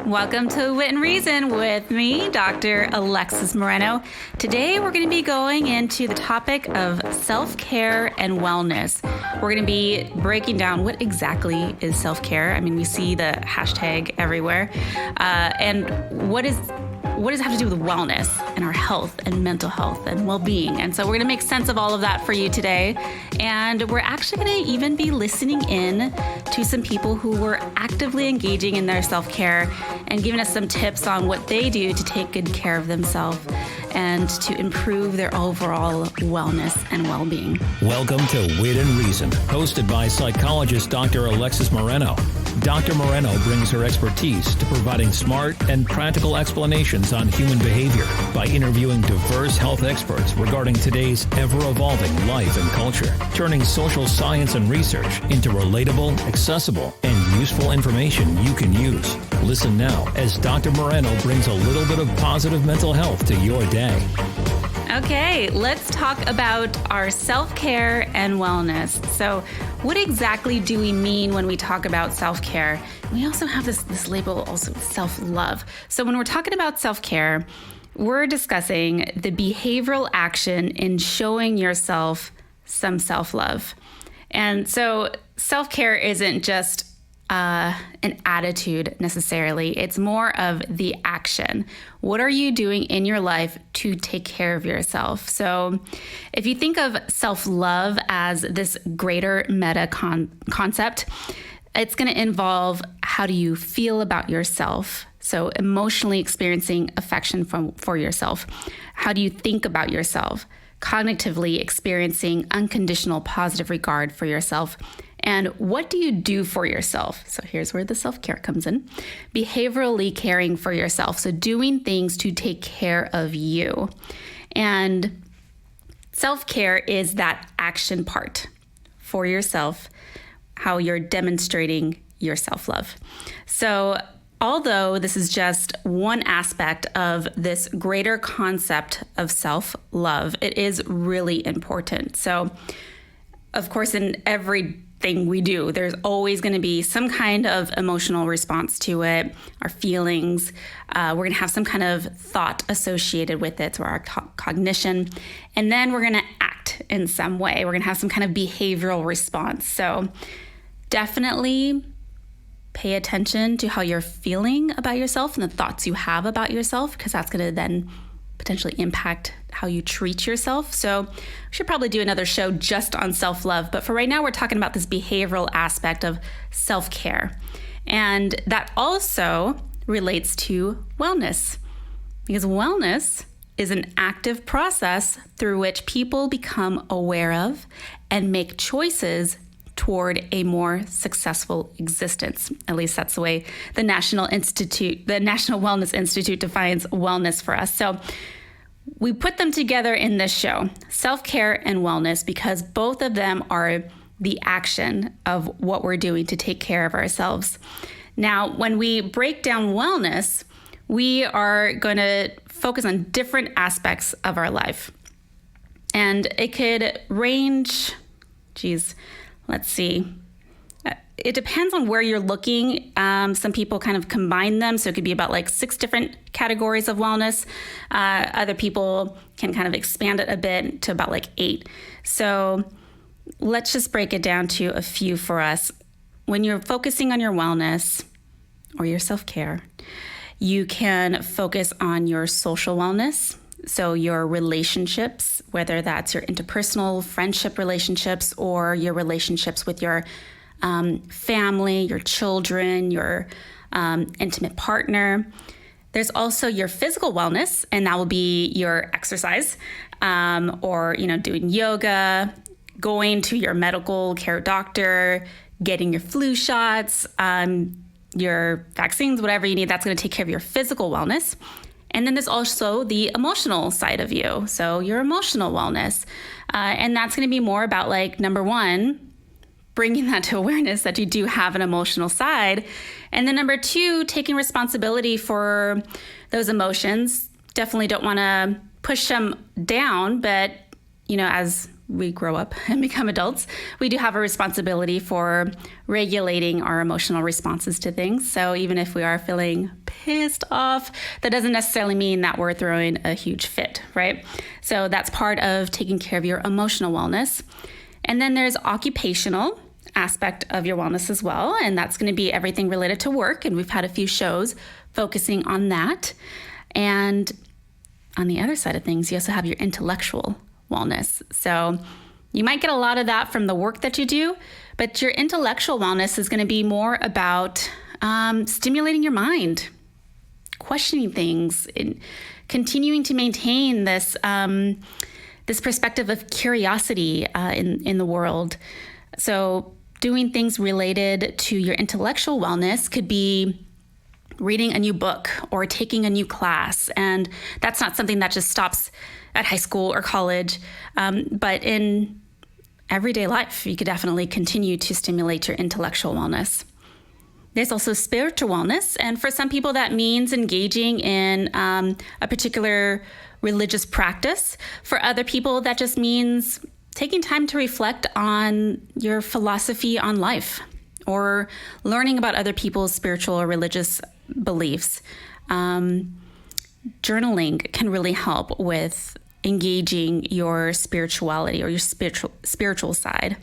Welcome to Wit and Reason with me, Dr. Alexis Moreno. Today, we're going to be going into the topic of self-care and wellness. We're going to be breaking down what exactly is self-care. I mean, we see the hashtag everywhere. And what does it have to do with wellness and our health and mental health and well-being? And so we're going to make sense of all of that for you today. And we're actually going to even be listening in to some people who were actively engaging in their self-care and giving us some tips on what they do to take good care of themselves and to improve their overall wellness and well-being. Welcome to Wit and Reason, hosted by psychologist Dr. Alexis Moreno. Dr. Moreno brings her expertise to providing smart and practical explanations on human behavior by interviewing diverse health experts regarding today's ever-evolving life and culture, turning social science and research into relatable, accessible, and useful information you can use. Listen now as Dr. Moreno brings a little bit of positive mental health to your day. Okay, let's talk about our self-care and wellness. So what exactly do we mean when we talk about self-care? We also have this label also self-love. So when we're talking about self-care, we're discussing the behavioral action in showing yourself some self-love. And so self-care isn't just an attitude necessarily. It's more of the action. What are you doing in your life to take care of yourself? So if you think of self-love as this greater meta concept, it's going to involve how do you feel about yourself? So emotionally experiencing affection for yourself. How do you think about yourself? Cognitively experiencing unconditional positive regard for yourself. And what do you do for yourself? So here's where the self-care comes in. Behaviorally caring for yourself. So doing things to take care of you. And self-care is that action part for yourself, how you're demonstrating your self-love. So although this is just one aspect of this greater concept of self-love, it is really important. So, of course, in everything we do, there's always going to be some kind of emotional response to it, our feelings. We're going to have some kind of thought associated with it, so our cognition. And then we're going to act in some way. We're going to have some kind of behavioral response. So definitely pay attention to how you're feeling about yourself and the thoughts you have about yourself, because that's going to then potentially impact how you treat yourself. So we should probably do another show just on self-love. But for right now, we're talking about this behavioral aspect of self-care. And that also relates to wellness, because wellness is an active process through which people become aware of and make choices toward a more successful existence. At least that's the way the National Wellness Institute defines wellness for us. So we put them together in this show, self-care and wellness, because both of them are the action of what we're doing to take care of ourselves. Now, when we break down wellness, we are going to focus on different aspects of our life. And it could range, let's see. It depends on where you're looking. Some people kind of combine them. So it could be about like 6 different categories of wellness. Other people can kind of expand it a bit to about like 8. So let's just break it down to a few for us. When you're focusing on your wellness or your self-care, you can focus on your social wellness. So your relationships, whether that's your interpersonal friendship relationships or your relationships with your family, your children, your intimate partner. There's also your physical wellness, and that will be your exercise, or doing yoga, going to your medical care doctor, getting your flu shots, your vaccines, whatever you need. That's going to take care of your physical wellness. And then there's also the emotional side of you. So your emotional wellness. And that's going to be more about like, number one, bringing that to awareness that you do have an emotional side. And then number 2, taking responsibility for those emotions. Definitely don't want to push them down, but as we grow up and become adults, we do have a responsibility for regulating our emotional responses to things. So even if we are feeling pissed off, that doesn't necessarily mean that we're throwing a huge fit, right? So that's part of taking care of your emotional wellness. And then there's occupational aspect of your wellness as well. And that's going to be everything related to work. And we've had a few shows focusing on that. And on the other side of things, you also have your intellectual wellness. So you might get a lot of that from the work that you do, but your intellectual wellness is going to be more about stimulating your mind, questioning things, and continuing to maintain this this perspective of curiosity in the world. So doing things related to your intellectual wellness could be reading a new book or taking a new class. And that's not something that just stops at high school or college, but in everyday life, you could definitely continue to stimulate your intellectual wellness. There's also spiritual wellness. And for some people, that means engaging in a particular religious practice. For other people, that just means taking time to reflect on your philosophy on life or learning about other people's spiritual or religious beliefs. Journaling can really help with engaging your spirituality or your spiritual side.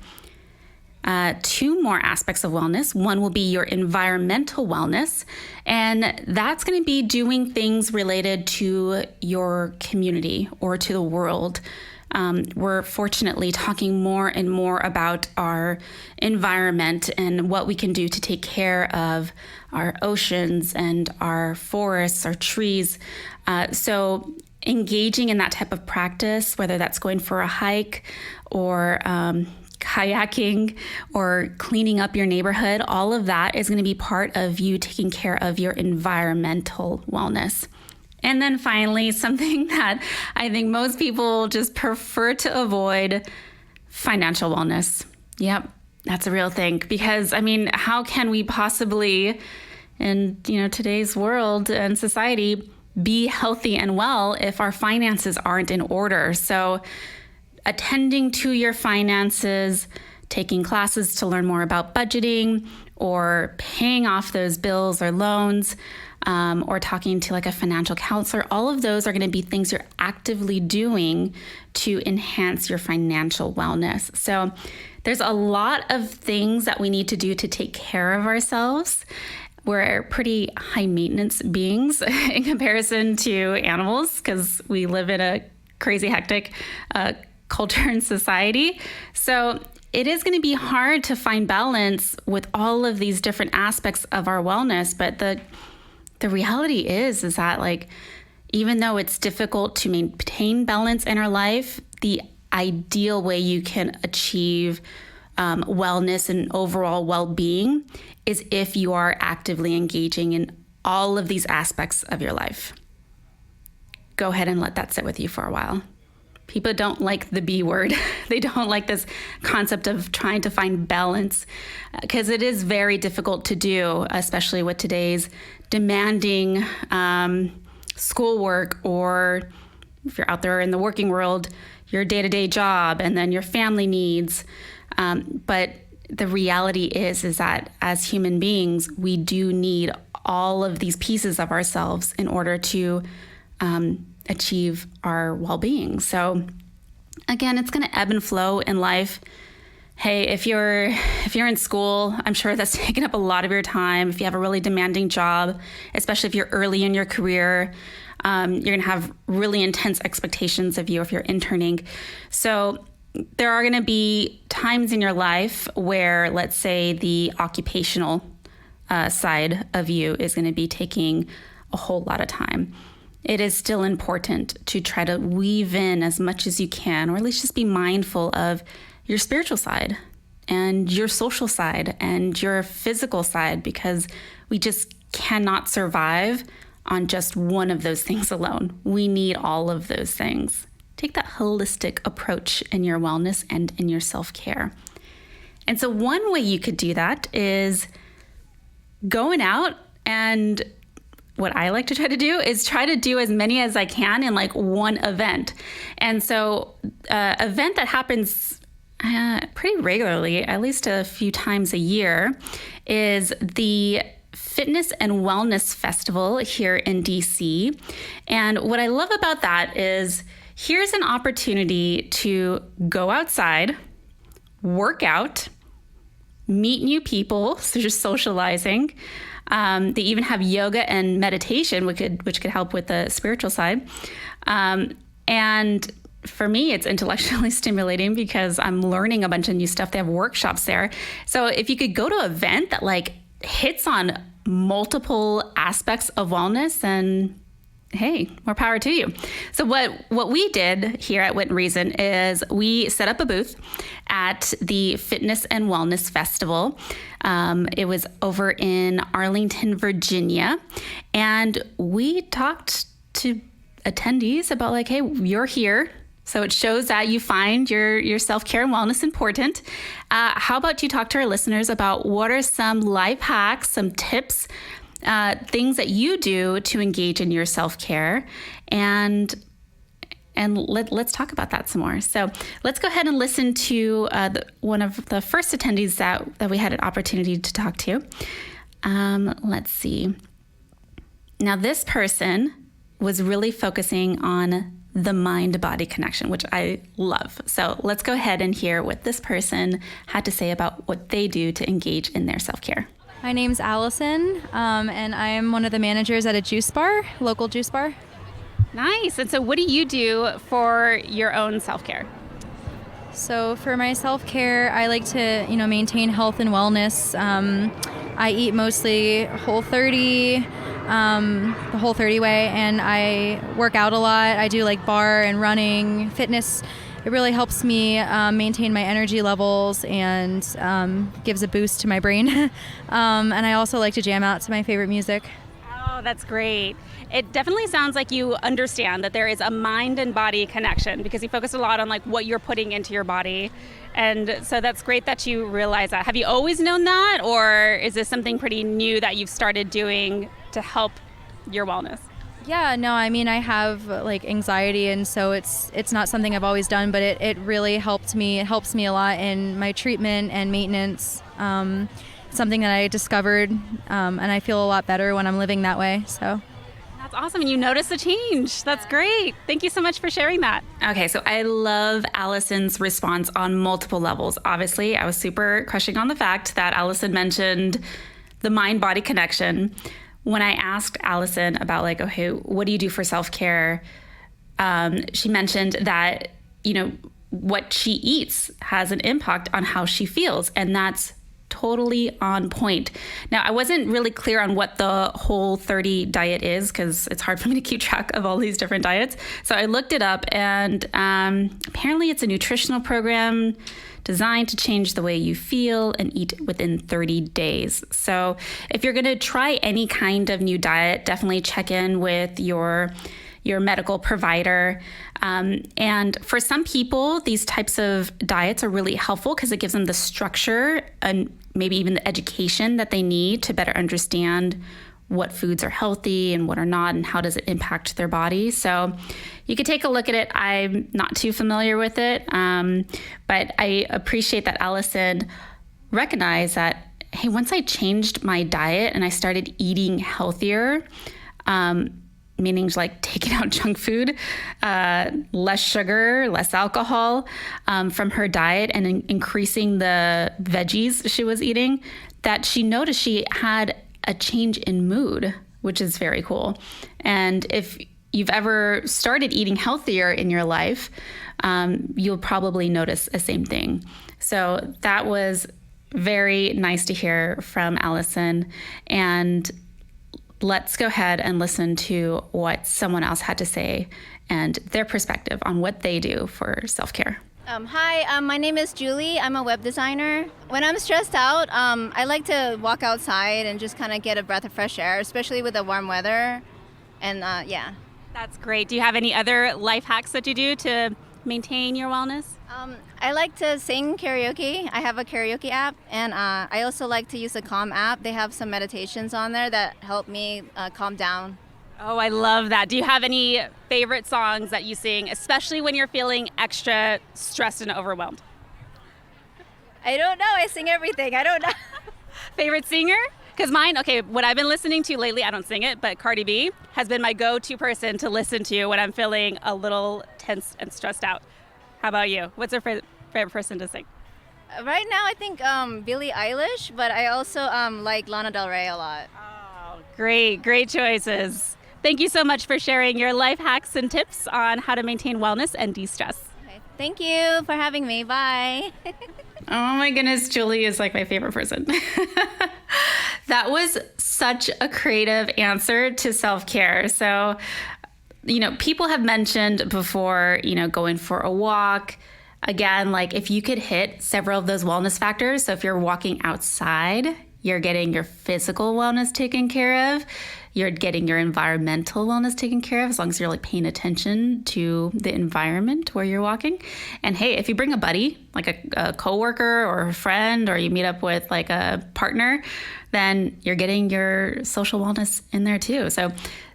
Two more aspects of wellness. One will be your environmental wellness, and that's going to be doing things related to your community or to the world. We're fortunately talking more and more about our environment and what we can do to take care of our oceans and our forests, our trees. So engaging in that type of practice, whether that's going for a hike or kayaking or cleaning up your neighborhood, all of that is going to be part of you taking care of your environmental wellness. And then finally, something that I think most people just prefer to avoid, financial wellness. Yep, that's a real thing. Because, I mean, how can we possibly, in today's world and society, be healthy and well if our finances aren't in order? So attending to your finances, taking classes to learn more about budgeting, or paying off those bills or loans, or talking to like a financial counselor, all of those are going to be things you're actively doing to enhance your financial wellness. So there's a lot of things that we need to do to take care of ourselves. We're pretty high maintenance beings in comparison to animals because we live in a crazy hectic culture and society. So it is going to be hard to find balance with all of these different aspects of our wellness. But the reality is that, like, even though it's difficult to maintain balance in our life, the ideal way you can achieve wellness and overall well-being is if you are actively engaging in all of these aspects of your life. Go ahead and let that sit with you for a while. People don't like the B word. They don't like this concept of trying to find balance because it is very difficult to do, especially with today's demanding schoolwork, or if you're out there in the working world, your day-to-day job and then your family needs. But the reality is that as human beings, we do need all of these pieces of ourselves in order to achieve our well-being. So again, it's going to ebb and flow in life. Hey, if you're in school, I'm sure that's taking up a lot of your time. If you have a really demanding job, especially if you're early in your career, you're going to have really intense expectations of you if you're interning. So there are going to be times in your life where, let's say, the occupational side of you is going to be taking a whole lot of time. It is still important to try to weave in as much as you can, or at least just be mindful of your spiritual side and your social side and your physical side, because we just cannot survive on just one of those things alone. We need all of those things. Take that holistic approach in your wellness and in your self-care. And so one way you could do that is going out and what I like to try to do is try to do as many as I can in like one event. And so event that happens pretty regularly, at least a few times a year, is the Fitness and Wellness Festival here in DC. And what I love about that is here's an opportunity to go outside, work out, meet new people, so just socializing. They even have yoga and meditation, which could help with the spiritual side. And for me, it's intellectually stimulating because I'm learning a bunch of new stuff. They have workshops there. So if you could go to an event that like hits on multiple aspects of wellness, then hey, more power to you. So what we did here at Wit and Reason is we set up a booth at the Fitness and Wellness Festival. It was over in Arlington, Virginia. And we talked to attendees about like, hey, you're here. So it shows that you find your self-care and wellness important. How about you talk to our listeners about what are some life hacks, some tips, things that you do to engage in your self-care, and let's talk about that some more. So let's go ahead and listen to one of the first attendees that we had an opportunity to talk to. Let's see. Now this person was really focusing on the mind-body connection, which I love. So let's go ahead and hear what this person had to say about what they do to engage in their self-care. My name's Allison, and I am one of the managers at a juice bar, local juice bar. Nice. And so what do you do for your own self-care? So for my self-care, I like to, maintain health and wellness. I eat mostly Whole30, the Whole30 way, and I work out a lot. I do like bar and running, fitness. It really helps me maintain my energy levels and gives a boost to my brain. And I also like to jam out to my favorite music. Oh, that's great. It definitely sounds like you understand that there is a mind and body connection because you focus a lot on like what you're putting into your body. And so that's great that you realize that. Have you always known that, or is this something pretty new that you've started doing to help your wellness? Yeah, no, I mean, I have like anxiety, and so it's not something I've always done, but it really helped me. It helps me a lot in my treatment and maintenance. Something that I discovered, and I feel a lot better when I'm living that way. So that's awesome. And you notice a change. That's great. Thank you so much for sharing that. Okay, so I love Allison's response on multiple levels. Obviously, I was super crushing on the fact that Allison mentioned the mind-body connection. When I asked Allison about like, okay, what do you do for self-care? She mentioned that, what she eats has an impact on how she feels. And that's totally on point. Now, I wasn't really clear on what the Whole30 diet is because it's hard for me to keep track of all these different diets. So I looked it up, and apparently it's a nutritional program designed to change the way you feel and eat within 30 days. So if you're going to try any kind of new diet, definitely check in with your medical provider. And for some people, these types of diets are really helpful because it gives them the structure and maybe even the education that they need to better understand what foods are healthy and what are not, and how does it impact their body. So you could take a look at it. I'm not too familiar with it, but I appreciate that Allison recognized that, hey, once I changed my diet and I started eating healthier, meaning like taking out junk food, less sugar, less alcohol from her diet, and increasing the veggies she was eating, that she noticed she had a change in mood, which is very cool. And if you've ever started eating healthier in your life, you'll probably notice the same thing. So that was very nice to hear from Allison. And let's go ahead and listen to what someone else had to say and their perspective on what they do for self-care. Hi, my name is Julie. I'm a web designer. When I'm stressed out, I like to walk outside and just kind of get a breath of fresh air, especially with the warm weather. And yeah. That's great. Do you have any other life hacks that you do to maintain your wellness? I like to sing karaoke. I have a karaoke app, and I also like to use the Calm app. They have some meditations on there that help me calm down. Oh, I love that. Do you have any favorite songs that you sing, especially when you're feeling extra stressed and overwhelmed? I don't know. I sing everything. I don't know. Favorite singer? Because mine, okay, what I've been listening to lately, I don't sing it, but Cardi B has been my go-to person to listen to when I'm feeling a little tense and stressed out. How about you? What's your favorite person to sing? Right now, I think Billie Eilish, but I also like Lana Del Rey a lot. Oh, great choices. Thank you so much for sharing your life hacks and tips on how to maintain wellness and de-stress. Okay. Thank you for having me. Bye. Oh my goodness, Julie is like my favorite person. That was such a creative answer to self-care. So, people have mentioned before, going for a walk. Again, like if you could hit several of those wellness factors. So if you're walking outside, you're getting your physical wellness taken care of. You're getting your environmental wellness taken care of, as long as you're like paying attention to the environment where you're walking. And hey, if you bring a buddy, like a coworker or a friend, or you meet up with like a partner, then you're getting your social wellness in there too. So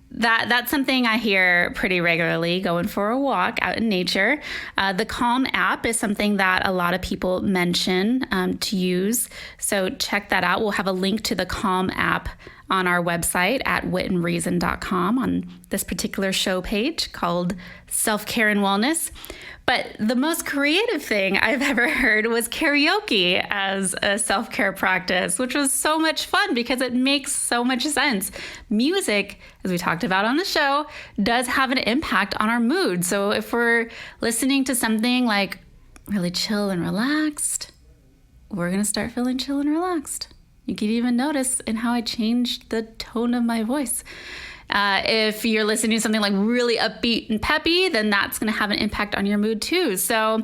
that's something I hear pretty regularly, going for a walk out in nature. The Calm app is something that a lot of people mention to use. So check that out. We'll have a link to the Calm app on our website at witandreason.com on this particular show page called Self-Care and Wellness. But the most creative thing I've ever heard was karaoke as a self-care practice, which was so much fun because it makes so much sense. Music, as we talked about on the show, does have an impact on our mood. So if we're listening to something like really chill and relaxed, we're going to start feeling chill and relaxed. You can even notice in how I changed the tone of my voice. If you're listening to something like really upbeat and peppy, then that's going to have an impact on your mood too. So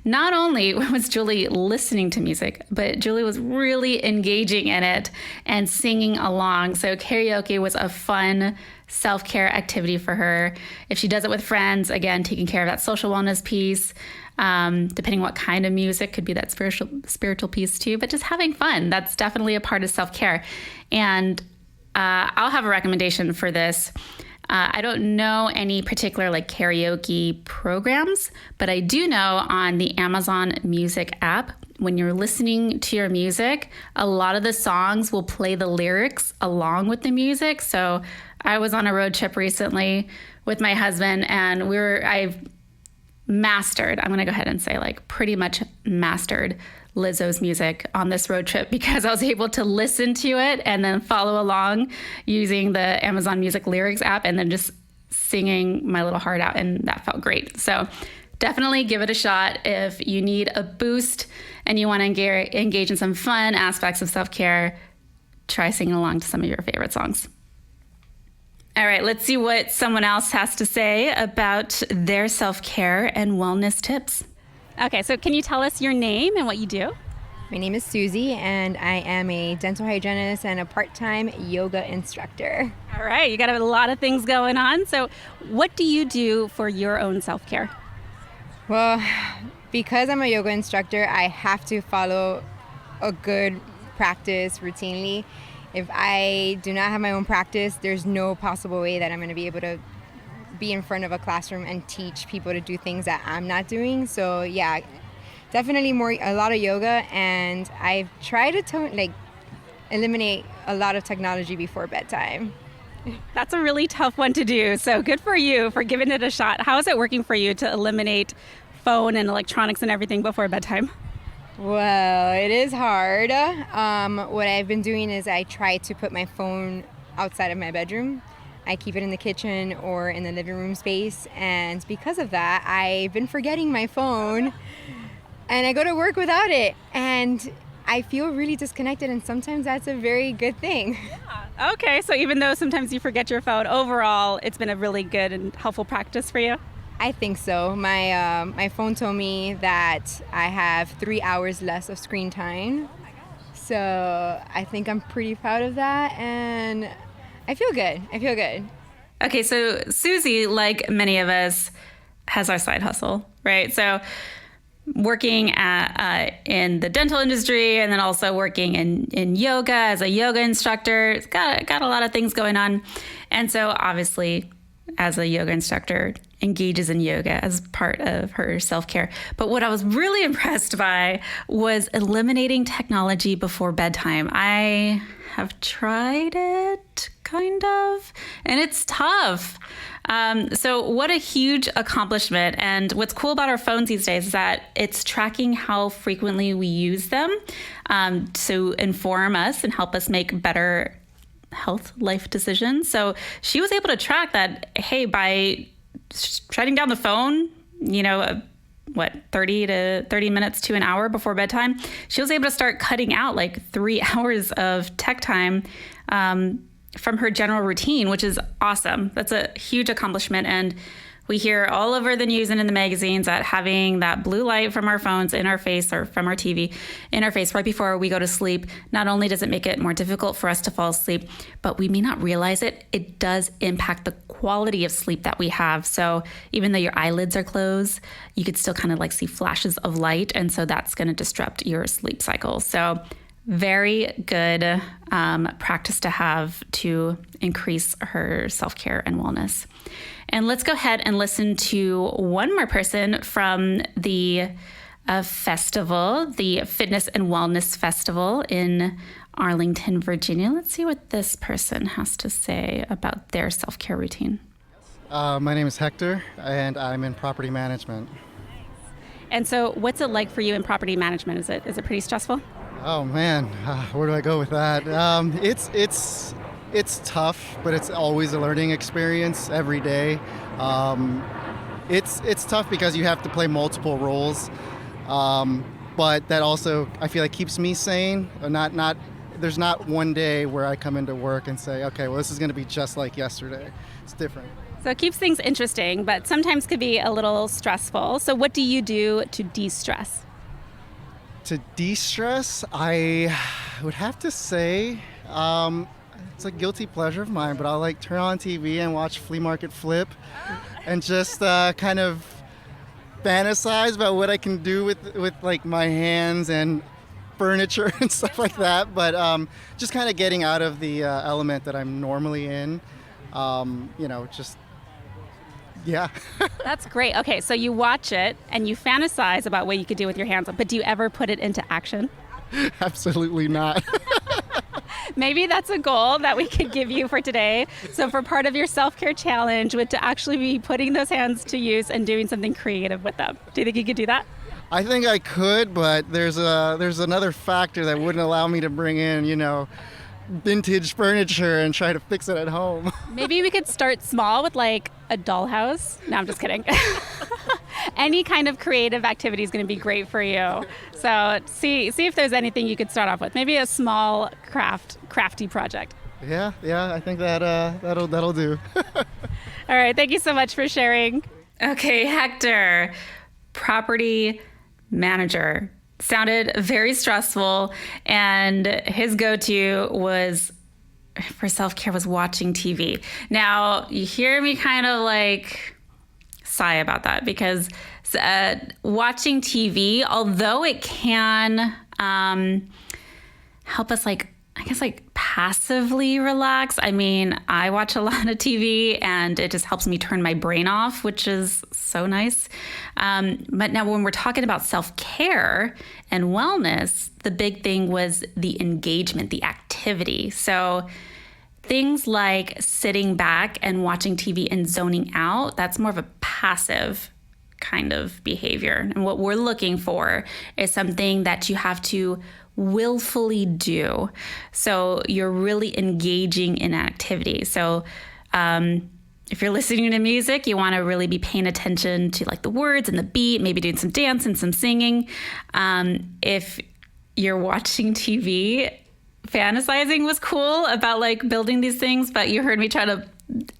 not only was Julie listening to music, but Julie was really engaging in it and singing along. So karaoke was a fun self-care activity for her. If she does it with friends, again, taking care of that social wellness piece, depending what kind of music, could be that spiritual piece too, but just having fun. That's definitely a part of self-care. And I'll have a recommendation for this. I don't know any particular like karaoke programs, but I do know on the Amazon Music app, when you're listening to your music, a lot of the songs will play the lyrics along with the music. So I was on a road trip recently with my husband, and I've mastered, I'm going to go ahead and say like pretty much mastered Lizzo's music on this road trip, because I was able to listen to it and then follow along using the Amazon Music lyrics app and then just singing my little heart out, and that felt great. So definitely give it a shot if you need a boost and you want to engage in some fun aspects of self-care. Try singing along to some of your favorite songs. All right, let's see what someone else has to say about their self-care and wellness tips. Okay, so can you tell us your name and what you do? My name is Susie, and I am a dental hygienist and a part-time yoga instructor. All right, you got a lot of things going on. So what do you do for your own self-care? Well, because I'm a yoga instructor, I have to follow a good practice routinely. If I do not have my own practice, there's no possible way that I'm going to be able to be in front of a classroom and teach people to do things that I'm not doing. So yeah, definitely a lot of yoga, and I've tried to eliminate a lot of technology before bedtime. That's a really tough one to do. So good for you for giving it a shot. How is it working for you to eliminate phone and electronics and everything before bedtime? Well, it is hard. What I've been doing is I try to put my phone outside of my bedroom. I keep it in the kitchen or in the living room space, and because of that, I've been forgetting my phone, and I go to work without it, and I feel really disconnected, and sometimes that's a very good thing. Yeah. Okay, so even though sometimes you forget your phone, overall, it's been a really good and helpful practice for you? I think so. My phone told me that I have 3 hours less of screen time, so I think I'm pretty proud of that, and I feel good. Okay, so Susie, like many of us, as our side hustle, right? So working in the dental industry, and then also working in yoga as a yoga instructor. It's got a lot of things going on. And so obviously, as a yoga instructor, engages in yoga as part of her self-care. But what I was really impressed by was eliminating technology before bedtime. I have tried it, kind of, and it's tough. So what a huge accomplishment. And what's cool about our phones these days is that it's tracking how frequently we use them to inform us and help us make better health life decisions. So she was able to track that, hey, by shutting down the phone, 30 minutes to an hour before bedtime, she was able to start cutting out like 3 hours of tech time from her general routine, which is awesome. That's a huge accomplishment. And we hear all over the news and in the magazines that having that blue light from our phones in our face or from our TV in our face right before we go to sleep, not only does it make it more difficult for us to fall asleep, but we may not realize it, it does impact the quality of sleep that we have. So even though your eyelids are closed, you could still kind of like see flashes of light. And so that's going to disrupt your sleep cycle. So very good practice to have to increase her self-care and wellness. And let's go ahead and listen to one more person from the festival, the Fitness and Wellness Festival in Arlington, Virginia. Let's see what this person has to say about their self-care routine. My name is Hector, and I'm in property management. And so what's it like for you in property management? Is it pretty stressful? Oh man, where do I go with that? It's tough, but it's always a learning experience every day. It's tough because you have to play multiple roles, but that also I feel like keeps me sane. There's not one day where I come into work and say, okay, well this is going to be just like yesterday. It's different. So it keeps things interesting, but sometimes could be a little stressful. So what do you do to de-stress? To de-stress, I would have to say it's a guilty pleasure of mine, but I'll like turn on TV and watch Flea Market Flip and just kind of fantasize about what I can do with like my hands and furniture and stuff like that. But just kind of getting out of the element that I'm normally in, yeah. That's great. Okay, so you watch it and you fantasize about what you could do with your hands, but do you ever put it into action? Absolutely not. Maybe that's a goal that we could give you for today. So for part of your self-care challenge would to actually be putting those hands to use and doing something creative with them. Do you think you could do that? I think I could, but there's another factor that wouldn't allow me to bring in, vintage furniture and try to fix it at home. Maybe we could start small with like a dollhouse. No, I'm just kidding. Any kind of creative activity is going to be great for you. So see if there's anything you could start off with. Maybe a small crafty project. Yeah, I think that'll do. All right, thank you so much for sharing. Okay, Hector, property manager. Sounded very stressful, and his go-to was for self-care was watching TV. Now, you hear me kind of like sigh about that because watching TV, although it can help us passively relax. I mean, I watch a lot of TV and it just helps me turn my brain off, which is so nice. But now when we're talking about self-care and wellness, the big thing was the engagement, the activity. So things like sitting back and watching TV and zoning out, that's more of a passive kind of behavior. And what we're looking for is something that you have to willfully do. So you're really engaging in activity. So if you're listening to music, you want to really be paying attention to like the words and the beat, maybe doing some dance and some singing. If you're watching TV, fantasizing was cool about like building these things, but you heard me try to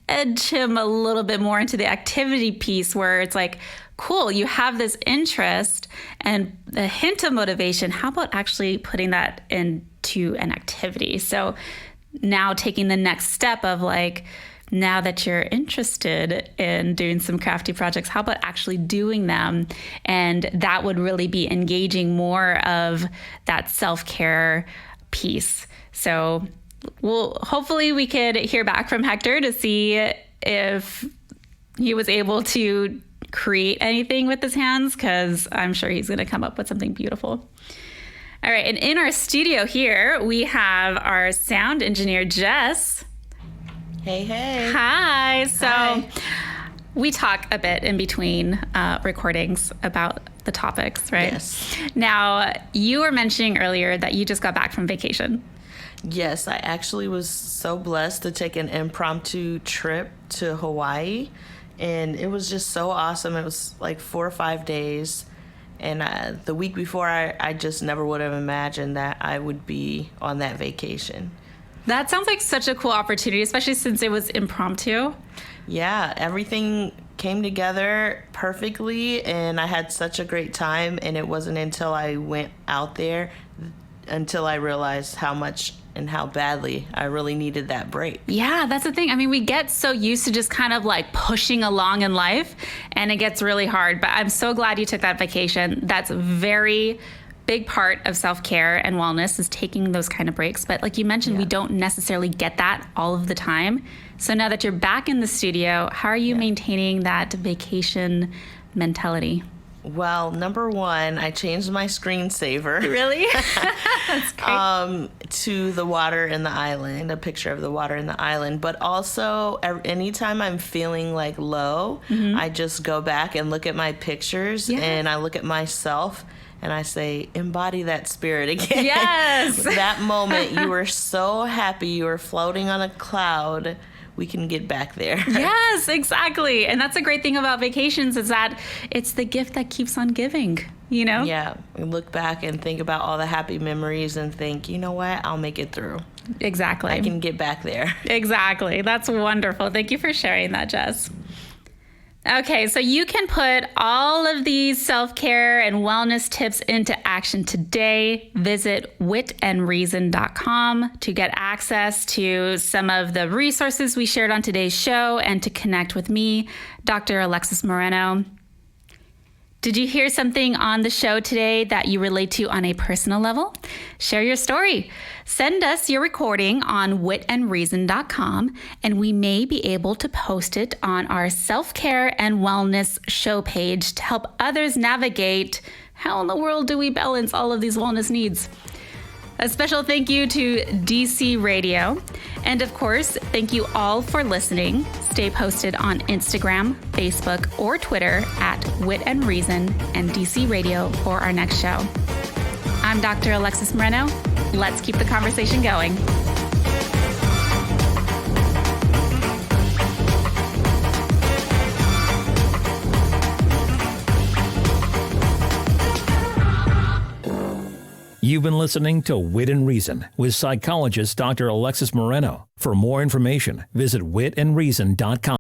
edge him a little bit more into the activity piece where it's like, cool, you have this interest and a hint of motivation. How about actually putting that into an activity? So now taking the next step of like now that you're interested in doing some crafty projects, how about actually doing them? And that would really be engaging more of that self-care piece. So hopefully we could hear back from Hector to see if he was able to create anything with his hands, because I'm sure he's going to come up with something beautiful. All right, and in our studio here, we have our sound engineer, Jess. Hey, hey. Hi. So Hi. We talk a bit in between recordings about the topics, right? Yes. Now, you were mentioning earlier that you just got back from vacation. Yes, I actually was so blessed to take an impromptu trip to Hawaii, and it was just so awesome. It was like 4 or 5 days, and the week before, I just never would have imagined that I would be on that vacation. That sounds like such a cool opportunity, especially since it was impromptu. Yeah, everything came together perfectly, and I had such a great time, and it wasn't until I went out there until I realized how much and how badly I really needed that break. Yeah, that's the thing. I mean, we get so used to just kind of like pushing along in life, and it gets really hard. But I'm so glad you took that vacation. That's a very big part of self-care and wellness, is taking those kind of breaks. But like you mentioned, we don't necessarily get that all of the time. So now that you're back in the studio, how are you maintaining that vacation mentality? Well, number one, I changed my screensaver. Really? That's great. To the water in the island, a picture of the water in the island. But also, anytime I'm feeling like low, I just go back and look at my pictures and I look at myself and I say, embody that spirit again. Yes. That moment, you were so happy, you were floating on a cloud. We can get back there. Yes, exactly. And that's a great thing about vacations, is that it's the gift that keeps on giving, you know? Yeah, we look back and think about all the happy memories and think, you know what, I'll make it through. Exactly. I can get back there. Exactly. That's wonderful. Thank you for sharing that, Jess. Okay, so you can put all of these self-care and wellness tips into action today. Visit witandreason.com to get access to some of the resources we shared on today's show and to connect with me, Dr. Alexis Moreno. Did you hear something on the show today that you relate to on a personal level? Share your story. Send us your recording on witandreason.com, and we may be able to post it on our self-care and wellness show page to help others navigate how in the world do we balance all of these wellness needs. A special thank you to DC Radio. And of course, thank you all for listening. Stay posted on Instagram, Facebook, or Twitter at Wit and Reason and DC Radio for our next show. I'm Dr. Alexis Moreno. Let's keep the conversation going. You've been listening to Wit and Reason with psychologist Dr. Alexis Moreno. For more information, visit witandreason.com.